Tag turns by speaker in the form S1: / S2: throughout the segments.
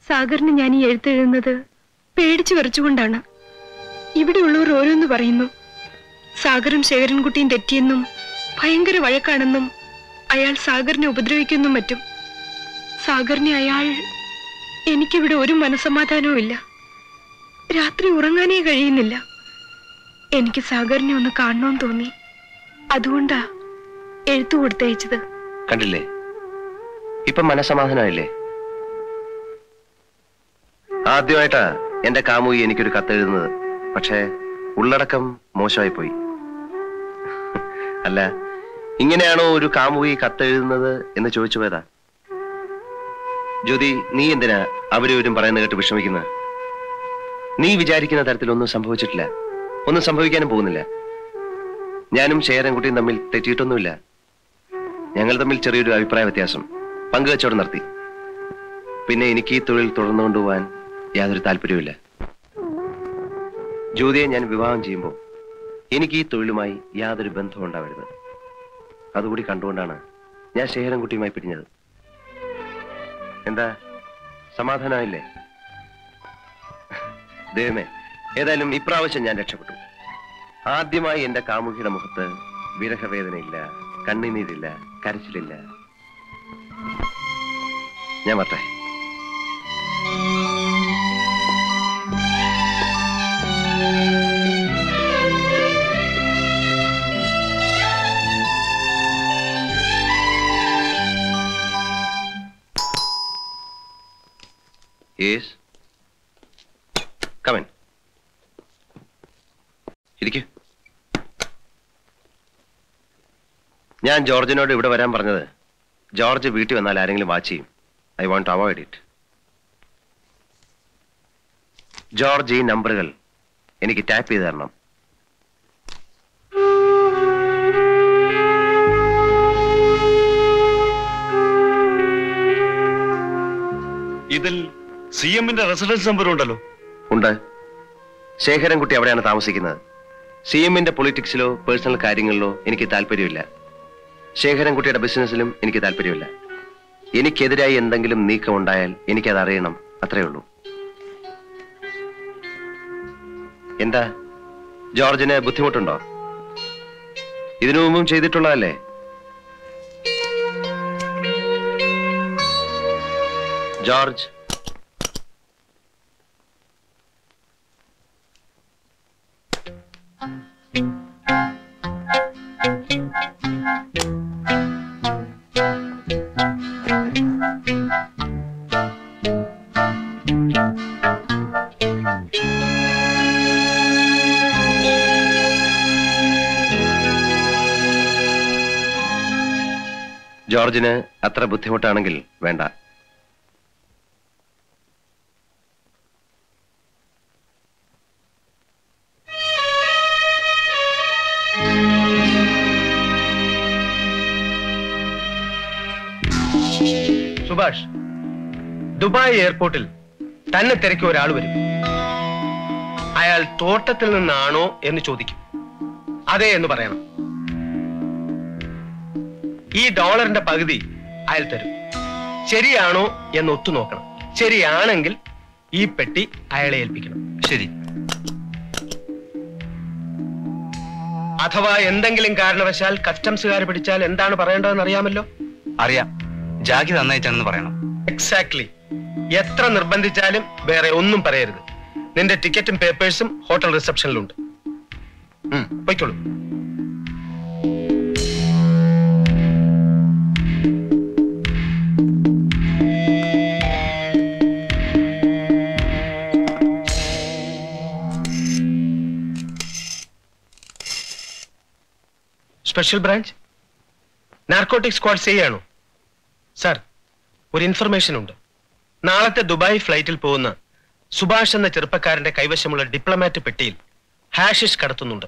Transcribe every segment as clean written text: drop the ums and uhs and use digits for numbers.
S1: സാഗറിന് ഞാൻ ഈ എഴുത്തെഴുതുന്നത് പേടിച്ചു വിറച്ചുകൊണ്ടാണ്. ഇവിടെയുള്ളവർ ഓരോന്ന് പറയുന്നു. സാഗറും ശേഖരൻകുട്ടിയും തെറ്റിയെന്നും ഭയങ്കര വഴക്കാണെന്നും അയാൾ സാഗറിനെ ഉപദ്രവിക്കുന്നും മറ്റും. സാഗറിനെ അയാൾ... എനിക്കിവിടെ ഒരു മനസമാധാനവും ഇല്ല. രാത്രി ഉറങ്ങാനേ കഴിയുന്നില്ല. എനിക്ക് സാഗറിനെ ഒന്ന് കാണണമെന്ന് തോന്നി. അതുകൊണ്ടാ എഴുത്തു കൊടുത്തയച്ചത്.
S2: കണ്ടില്ലേ, ഇപ്പൊ മനസമാധാനമില്ലേ? ആദ്യമായിട്ടാ എന്റെ കാമുകി എനിക്കൊരു കത്തെഴുതുന്നത്. പക്ഷേ ഉള്ളടക്കം മോശമായി പോയി. അല്ല, ഇങ്ങനെയാണോ ഒരു കാമുകി കത്തെഴുതുന്നത് എന്ന് ചോദിച്ചു പോയതാ. ജ്യോതി, നീ എന്തിനാ അവരും പറയുന്ന കേട്ട് വിഷമിക്കുന്നത്? നീ വിചാരിക്കുന്ന തരത്തിലൊന്നും സംഭവിച്ചിട്ടില്ല, ഒന്നും സംഭവിക്കാനും പോകുന്നില്ല. ഞാനും ശേഖരൻകുട്ടിയും തമ്മിൽ തെറ്റിയിട്ടൊന്നുമില്ല. ഞങ്ങൾ തമ്മിൽ ചെറിയൊരു അഭിപ്രായ വ്യത്യാസം, പങ്കുവെച്ചോടെ നിർത്തി. പിന്നെ എനിക്ക് ഈ തൊഴിൽ തുടർന്നുകൊണ്ടുപോകാൻ യാതൊരു താല്പര്യവുമില്ല. ജ്യോതിയെ ഞാൻ വിവാഹം ചെയ്യുമ്പോൾ എനിക്ക് ഈ തൊഴിലുമായി യാതൊരു ബന്ധവും ഉണ്ടാവരുത്. അതുകൂടി കണ്ടുകൊണ്ടാണ് ഞാൻ ശേഖരൻകുട്ടിയുമായി പിരിഞ്ഞത്. എന്താ, സമാധാനമായില്ലേ? ദൈവമേ, ഏതായാലും ഇപ്രാവശ്യം ഞാൻ രക്ഷപ്പെട്ടു. ആദ്യമായി എന്റെ കാമുകിയുടെ മുഖത്ത് വിരഹവേദനയില്ല, കണ്ണുനീരില്ല, കരച്ചിലില്ല. ഞാൻ വരട്ടെ. Yes. Come in. ഇരിക്കൂ. ഞാൻ ജോർജിനോട് ഇവിടെ വരാൻ പറഞ്ഞത്, ജോർജ് വീട്ടിൽ വന്നാൽ ആരെങ്കിലും വാച്ച് ചെയ്യും. I want to avoid it. George ഈ നമ്പറുകൾ എനിക്ക് ടാപ്പ് ചെയ്ത് തരണം.
S3: ഇതിൽ CM-ന്റെ റെസിഡൻസ് നമ്പർ ഉണ്ടല്ലോ.
S2: ഉണ്ട്. ശേഖരൻകുട്ടി അവിടെയാണ് താമസിക്കുന്നത്. CM-ന്റെ പൊളിറ്റിക്സിലോ പേഴ്സണൽ കാര്യങ്ങളിലോ എനിക്ക് താല്പര്യമില്ല. ശേഖരൻകുട്ടിയുടെ ബിസിനസ്സിലും എനിക്ക് താല്പര്യമില്ല. എനിക്കെതിരായി എന്തെങ്കിലും നീക്കം ഉണ്ടായാൽ എനിക്കത് അറിയണം, അത്രേ ഉള്ളൂ. എന്താ, ജോർജിന് ബുദ്ധിമുട്ടുണ്ടോ? ഇതിനു മുമ്പും ചെയ്തിട്ടുള്ളതല്ലേ? ജോർജ്, ജോർജിന് അത്ര ബുദ്ധിമുട്ടാണെങ്കിൽ വേണ്ട.
S4: സുഭാഷ്, ദുബായ് എയർപോർട്ടിൽ തന്നെ തിരക്കി ഒരാൾ വരും. അയാൾ തോട്ടത്തിൽ നിന്നാണോ എന്ന് ചോദിക്കും. അതെ എന്ന് പറയണം. ഈ ഡോളറിന്റെ പകുതി അയാൾ തരും. ശരിയാണോ എന്ന് ഒത്തു നോക്കണം. ശരിയാണെങ്കിൽ ഈ പെട്ടി അയാളെ ഏൽപ്പിക്കണം.
S3: ശരി.
S4: അഥവാ എന്തെങ്കിലും കാരണവശാൽ കസ്റ്റംസുകാർ പിടിച്ചാൽ എന്താണ് പറയേണ്ടതെന്ന് അറിയാമല്ലോ?
S3: അറിയാം. ജാഗി നന്നായിട്ടാണെന്ന് പറയണം.
S4: എക്സാക്ട്ലി. എത്ര നിർബന്ധിച്ചാലും വേറെ ഒന്നും പറയരുത്. നിന്റെ ടിക്കറ്റും പേപ്പേഴ്സും ഹോട്ടൽ റിസപ്ഷനിലുണ്ട്. പോയിക്കോളൂ. സ്പെഷ്യൽ ബ്രാഞ്ച് നാർക്കോട്ടിക് സ്ക്വാഡ് ചെയ്യാണോ? സാർ, ഒരു ഇൻഫർമേഷൻ ഉണ്ട്. നാളത്തെ ദുബായ് ഫ്ലൈറ്റിൽ പോകുന്ന സുഭാഷ് എന്ന ചെറുപ്പക്കാരന്റെ കൈവശമുള്ള ഡിപ്ലോമാറ്റ് പെട്ടിയിൽ ഹാഷിഷ് കടത്തുന്നുണ്ട്.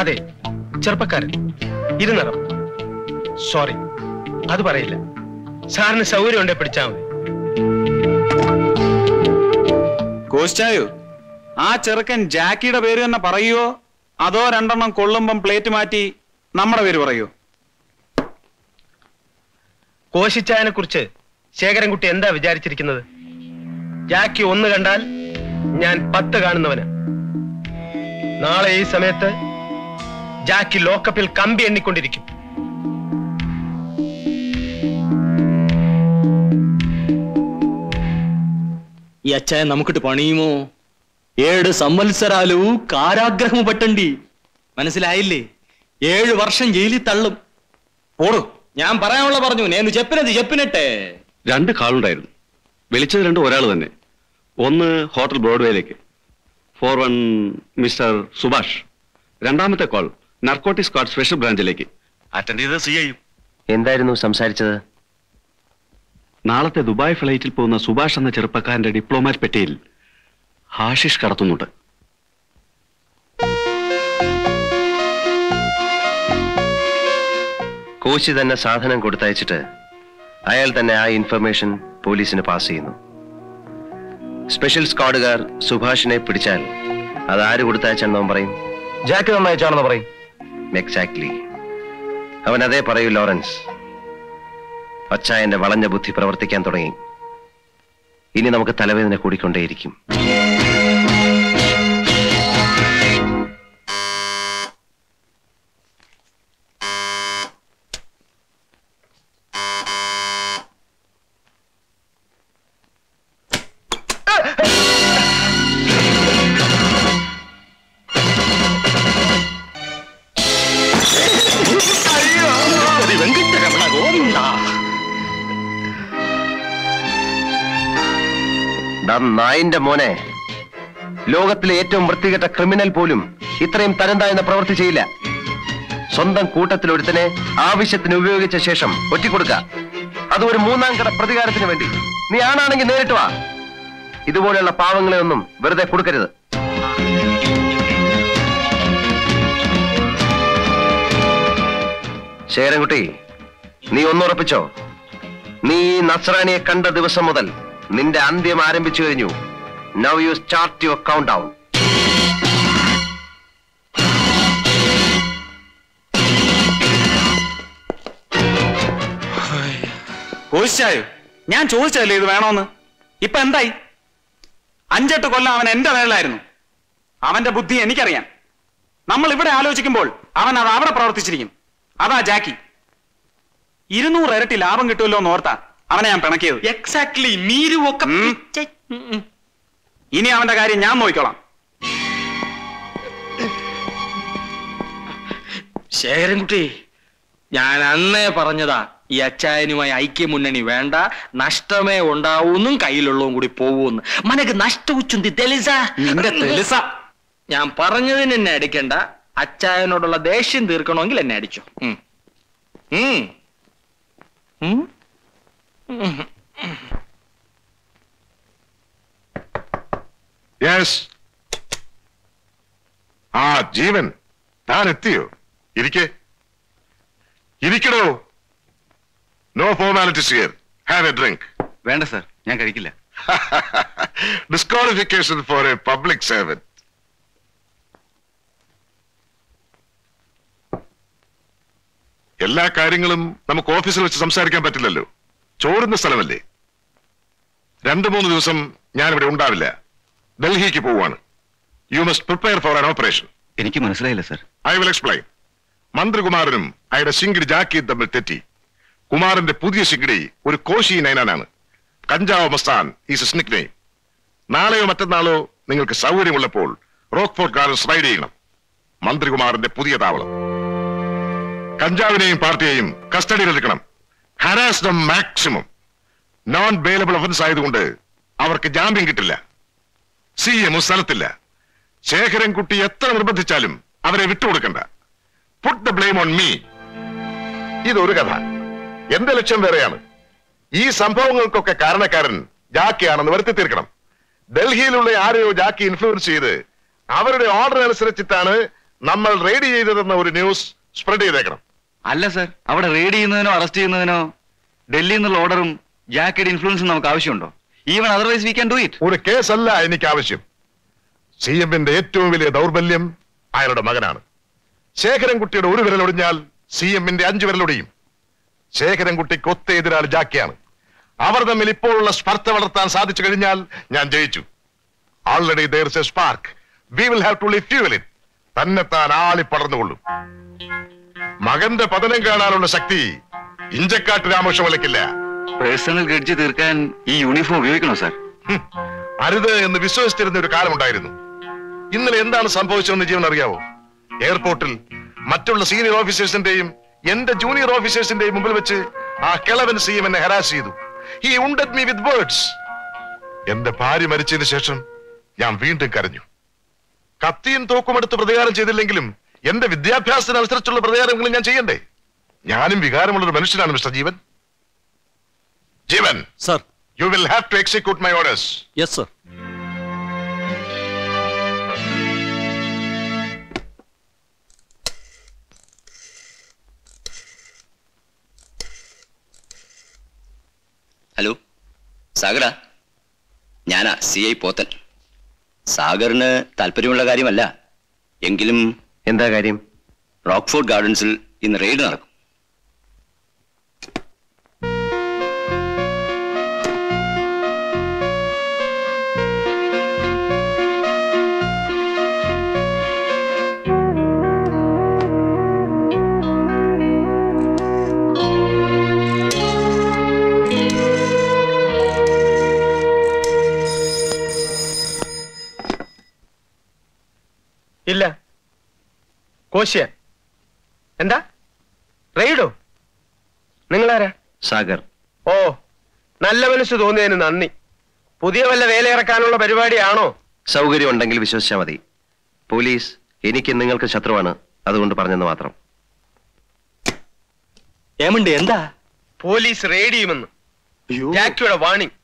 S4: അതെ, ചെറുപ്പക്കാരൻ, ഇരുനിറം. സോറി, അത് പറയില്ല. സാറിന് സൗകര്യം ഉണ്ടെ പിടിച്ചാൽ മതി.
S5: കോസ്റ്റായോ, ആ ചെറുക്കൻ ജാക്കിയുടെ പേര് തന്നെ പറയുവോ അതോ രണ്ടെണ്ണം കൊള്ളുമ്പം പ്ലേറ്റ് മാറ്റി നമ്മുടെ പേര് പറയോ?
S4: കോശിച്ചായനെ കുറിച്ച് ശേഖരൻകുട്ടി എന്താ വിചാരിച്ചിരിക്കുന്നത്? ജാക്കി 1 കണ്ടാൽ ഞാൻ 10 കാണുന്നവന്. നാളെ ഈ സമയത്ത് ജാക്കി ലോക്കപ്പിൽ കമ്പി എണ്ണിക്കൊണ്ടിരിക്കും.
S6: ఈ అచ్చాయ നമുക്കിട്ട് പണിയുമോ? 7 సంవత్సరాలు കാരാഗ്രഹം പറ്റണ്ടി. മനസ്സിലായില്ലേ? 7 വർഷം ജയിലിൽ തള്ളും. പോടു, ഞാൻ പറയാനുള്ള പറഞ്ഞു. నేను చెప్పినది చెప్పినట్టే.
S3: 2 കാളുണ്ടായിരുന്നു. വിളിച്ചത് 2 ഒരാൾ തന്നെ. ഒന്ന് ഹോട്ടൽ ബ്രോഡ്വേയിലേക്ക്, 41 മിസ്റ്റർ സുഭാഷ്. രണ്ടാമത്തെ കോൾ നർക്കോട്ടിക് സ്ക്വാഡ് സ്പെഷ്യൽ ബ്രാഞ്ചിലേക്ക്. അറ്റൻഡ് ചെയ്ത് CI.
S2: എന്തായിരുന്നു സംസാരിച്ചത്?
S3: നാളത്തെ ദുബായ് ഫ്ലൈറ്റിൽ പോകുന്ന സുഭാഷ് എന്ന ചെറുപ്പക്കാരന്റെ ഡിപ്ലോമാറ്റ് പെട്ടിയിൽ ഹാഷിഷ് കടത്തുന്നുണ്ട്.
S2: കോശി തന്നെ സാധനം കൊടുത്തയച്ചിട്ട് അയാൾ തന്നെ ആ ഇൻഫർമേഷൻ പോലീസിന് പാസ് ചെയ്യുന്നു. സ്പെഷ്യൽ സ്ക്വാഡുകാർ സുഭാഷിനെ പിടിച്ചാൽ അത് ആര് കൊടുത്തയച്ചെന്നോ പറയും?
S4: ജാക്കി നന്നയച്ചാണെന്ന് പറയും.
S2: എക്സാക്ട്ലി. അവൻ അതേ പറയൂ ലോറൻസ്. അച്ചായന്റെ വളഞ്ഞ ബുദ്ധി പ്രവർത്തിക്കാൻ തുടങ്ങി. ഇനി നമുക്ക് തലവേദന കൂടിക്കൊണ്ടേയിരിക്കും. നായിന്റെ മോനെ, ലോകത്തിലെ ഏറ്റവും വൃത്തികെട്ട ക്രിമിനൽ പോലും ഇത്രയും തരം താഴ്ന്ന പ്രവൃത്തി ചെയ്യില്ല. സ്വന്തം കൂട്ടത്തിൽ ഒരുത്തനെ ആവശ്യത്തിന് ഉപയോഗിച്ച ശേഷം ഒറ്റിക്കൊടുക്ക. അത് ഒരു 3ാം കട പ്രതികാരത്തിന് വേണ്ടി. നീ ആണാണെങ്കിൽ നേരിട്ട് വാ. ഇതുപോലെയുള്ള പാവങ്ങളെ ഒന്നും വെറുതെ കൊടുക്കരുത്. ശേരൻകുട്ടി, നീ ഒന്നുറപ്പിച്ചോ, നീ നസ്രാനിയെ കണ്ട ദിവസം മുതൽ നിന്റെ അന്ത്യം ആരംഭിച്ചു കഴിഞ്ഞു. Now you start your countdown.
S5: കോശിച്ചായോ? ഞാൻ ചോദിച്ചല്ലേ ഇത് വേണോന്ന്. ഇപ്പൊ എന്തായി? 5-8 കൊല്ലം അവൻ എന്റെ മേളിലായിരുന്നു. അവന്റെ ബുദ്ധി എനിക്കറിയാം. നമ്മൾ ഇവിടെ ആലോചിക്കുമ്പോൾ അവൻ അത് അവിടെ പ്രവർത്തിച്ചിരിക്കും. അതാ ജാക്കി. 200 ഇരട്ടി ലാഭം കിട്ടുമല്ലോ എന്ന് ഓർത്താ അവനെ ഞാൻ പിണക്കിയത്.
S6: എക്സാക്ട്ലി. മീരു ഒക്കെ
S5: ഇനി അവന്റെ കാര്യം ഞാൻ നോക്കിക്കോളാം.
S6: ശേഖരൻകുട്ടി, ഞാൻ അന്നേ പറഞ്ഞതാ ഈ അച്ചായനുമായി ഐക്യമുന്നണി വേണ്ട, നഷ്ടമേ ഉണ്ടാവൂന്നും കയ്യിലുള്ളതും കൂടി പോവൂന്ന്. മനക്ക് നഷ്ടവുച്ചുന്തി തെളിസ.
S5: നിന്റെ തെളിസ.
S6: ഞാൻ പറഞ്ഞതിന് എന്നെ അടിക്കണ്ട. അച്ചായനോടുള്ള ദേഷ്യം തീർക്കണമെങ്കിൽ എന്നെ അടിച്ചു.
S7: യെസ്. ആ ജീവൻ, താൻ എത്തിയോ? ഇരിക്കടോ. No formalities here. Have a drink.
S3: വേണ്ട സർ, ഞാൻ കഴിക്കില്ല.
S7: Disqualification for a public servant. എല്ലാ കാര്യങ്ങളും നമുക്ക് ഓഫീസിൽ വെച്ച് സംസാരിക്കാൻ പറ്റില്ലല്ലോ. ചോറുന്ന സ്ഥലമല്ലേ. 2-3 ദിവസം ഞാനിവിടെ ഉണ്ടാവില്ല. ഡൽഹിക്ക് പോവാണ്. You must prepare for an operation.
S3: എനിക്ക് മനസ്സിലായില്ല സർ.
S7: I will explain. മന്ത്രികുമാരനും അയാളുടെ ശിങ്കിടി ജാക്കിയും തമ്മിൽ തെറ്റി. കുമാരന്റെ പുതിയ ശിങ്കിടി ഒരു കോശി നൈനാനാണ്. കഞ്ചാവ് മസ്താൻ ഈസ് എ സ്നിക് നെയിം. നാളെയോ മറ്റന്നാളോ നിങ്ങൾക്ക് സൗകര്യമുള്ളപ്പോൾ റോക്ക്ഫോർട്ട് ഗാർഡൻസ് റൈഡ് ചെയ്യണം. മന്ത്രികുമാരന്റെ പുതിയ താവളം. കഞ്ചാവിനെയും പാർട്ടിയെയും കസ്റ്റഡിയിലെടുക്കണം. Harass them maximum. Non bailable offence ആയതുകൊണ്ട് അവർക്ക് ജാമ്യം കിട്ടില്ല. CM സ്ഥലത്തില്ല. ശേഖരൻകുട്ടി എത്ര നിർബന്ധിച്ചാലും അവരെ വിട്ടുകൊടുക്കണ്ട. Put the blame on me. ഇതൊരു കഥ. എന്റെ ലക്ഷ്യം വേറെയാണ്. ഈ സംഭവങ്ങൾക്കൊക്കെ കാരണക്കാരൻ ജാക്കിയാണെന്ന് വരുത്തി തീർക്കണം. ഡൽഹിയിലുള്ള ആരെയോ ജാക്കി ഇൻഫ്ലുവൻസ് ചെയ്ത് അവരുടെ ഓർഡർ അനുസരിച്ചിട്ടാണ് നമ്മൾ റെയ്ഡ് ചെയ്തതെന്ന ഒരു ന്യൂസ് സ്പ്രെഡ് ചെയ്തേക്കണം.
S3: അല്ല സർ, അവിടെ റെയ്ഡ് ചെയ്യുന്നതിനോ അറസ്റ്റ് ചെയ്യുന്നതിനോ ഡൽഹിയിൽ നിന്നുള്ള ഓർഡറും ജാക്കിയുടെ ഇൻഫ്ലുവൻസും നമുക്ക് ആവശ്യമുണ്ടോ? Even otherwise we can do it.
S7: ഒരു കേസല്ല എനിക്ക് ആവശ്യം. CMന്റെ ഏറ്റവും വലിയ ദൗർബല്യം അയാളുടെ മകനാണ്. ശേഖരൻകുട്ടിയുടെ ഒരു വിരലൊടിഞ്ഞാൽ CMന്റെ 5 വിരലൊടിയും. ശേഖരൻകുട്ടിക്ക് ഒത്ത എതിരാളി ജാക്കിയാണ്. അവർ തമ്മിൽ ഇപ്പോഴുള്ള സ്പർദ്ധ വളർത്താൻ സാധിച്ചു കഴിഞ്ഞാൽ ഞാൻ ജയിച്ചു. Already there is a spark. We will have to fuel it. തന്നെത്താൻ ആളി പടർന്നുകൊള്ളും. മകന്റെ പതനം കാണാനുള്ള ശക്തി ഇഞ്ചക്കാട്ട് രാമകൃഷ്ണപിള്ളയ്ക്കില്ല.
S3: പേഴ്സണൽ ഗ്രഡ്ജ് തീർക്കാൻ ഈ യൂണിഫോം ഉപയോഗിക്കണോ സാർ?
S7: അരുത് എന്ന് വിശ്വസിച്ചിരുന്ന ഒരു കാലമുണ്ടായിരുന്നു. ഇന്നലെ എന്താണ് സംഭവിച്ചതെന്ന് ജീവൻ അറിയാവോ? എയർപോർട്ടിൽ മറ്റുള്ള സീനിയർ ഓഫീസേഴ്സിന്റെയും എന്റെ ജൂനിയർ ഓഫീസേഴ്സിന്റെയും മുമ്പിൽ വെച്ച് ആ കിളവൻ സിഎം എന്നെ ഹരാസ് ചെയ്തു. He wounded me with words. എന്റെ ഭാര്യ മരിച്ചതിന് ശേഷം ഞാൻ വീണ്ടും കരഞ്ഞു. കത്തിയും തോക്കുമെടുത്ത് പ്രതികാരം ചെയ്തില്ലെങ്കിലും എന്റെ വിദ്യാഭ്യാസത്തിനനുസരിച്ചുള്ള പ്രതികാരങ്ങളും ഞാൻ ചെയ്യണ്ടേ? ഞാനും വികാരമുള്ളൊരു മനുഷ്യനാണ് mister Jeevan. Jeevan
S6: sir,
S7: you will have to execute my orders.
S6: Yes sir.
S8: Hello Sagara, ഞാനാ CI പോത്തൻ. സാഗറിന് താല്പര്യമുള്ള കാര്യമല്ല എങ്കിലും.
S2: എന്താ കാര്യം?
S8: റോക്ക്ഫോർഡ് ഗാർഡൻസിൽ ഇന്ന് റെയ്ഡ് നടക്കും.
S4: ഇല്ല. കോശ്യ എന്താ റെയ്ഡോ? നിങ്ങളാരാ?
S2: സാഗർ.
S4: ഓ, നല്ല മനസ്സ് തോന്നിയതിന് നന്ദി. പുതിയ വല്ല വേലയിറക്കാനുള്ള പരിപാടിയാണോ?
S2: സൗകര്യം ഉണ്ടെങ്കിൽ വിശ്വസിച്ചാൽ മതി. പോലീസ് എനിക്ക് നിങ്ങൾക്ക് ശത്രുവാണ്, അതുകൊണ്ട് പറഞ്ഞെന്ന് മാത്രം.
S6: ഏമുണ്ട് എന്താ?
S4: പോലീസ് റെയ്ഡ് ചെയ്യുമെന്ന് ജാക്കിയുടെ വാണിംഗ്.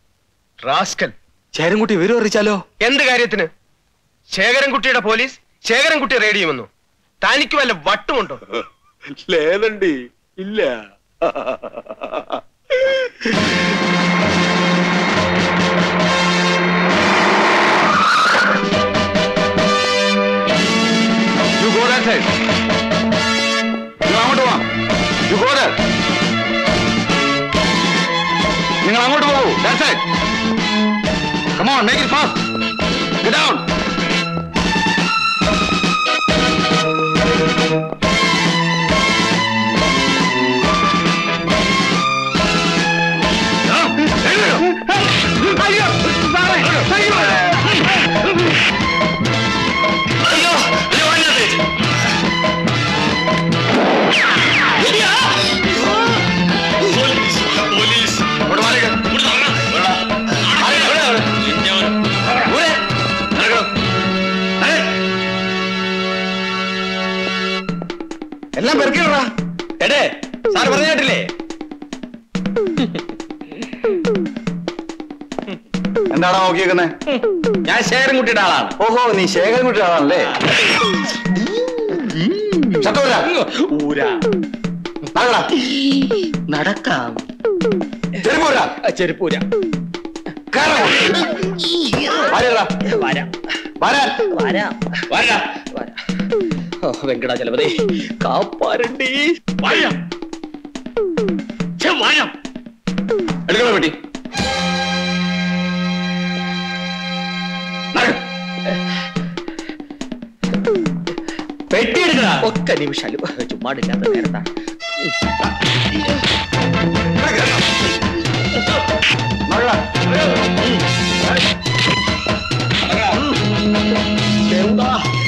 S4: റാസ്കൽ.
S6: ചേരൻകുട്ടി വിവരം അറിയിച്ചാലോ?
S4: എന്ത് കാര്യത്തിന്? ശേഖരൻകുട്ടിയുടെ പോലീസ് ശേഖരൻകുട്ടി റെയ്ഡ് ചെയ്യുമെന്നു? തനിക്ക് വല്ല വട്ടുമുണ്ടോ?
S6: ലേതണ്ടി ഇല്ല.
S3: നിങ്ങൾ അങ്ങോട്ട് പോകൂ. Come on, make it fast. Get down.
S6: എല്ലാം പെറുക്കിടാ. എടേ, സാർ പറഞ്ഞ കേട്ടില്ലേ?
S5: എന്താണോ നോക്കിയേക്കുന്നേ?
S6: ഞാൻ ശേഖരൻകുട്ടിയുടെ ആളാണ്.
S5: ഓഹോ, നീ ശേഖരൻകുട്ടിയുടെ ആളാണല്ലേ?
S6: നടക്കാം. ചെരുപ്പൂര. വെങ്കടാചലപതി കാപ്പാരണ്ടി.
S5: എടുക്കണോ പെട്ടി?
S6: പെട്ടി എടുക്കണ. ഒക്ക നിമിഷാലും ചുമ്മാടില്ലാത്ത നേരത്താ.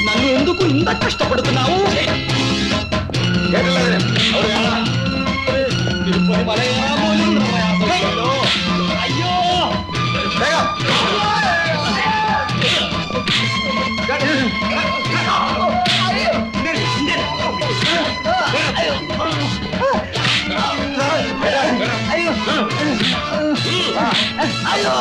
S6: నన్ను ఎందుకు ఇంత కష్టపడుతున్నావు? అయ్యో అయ్యో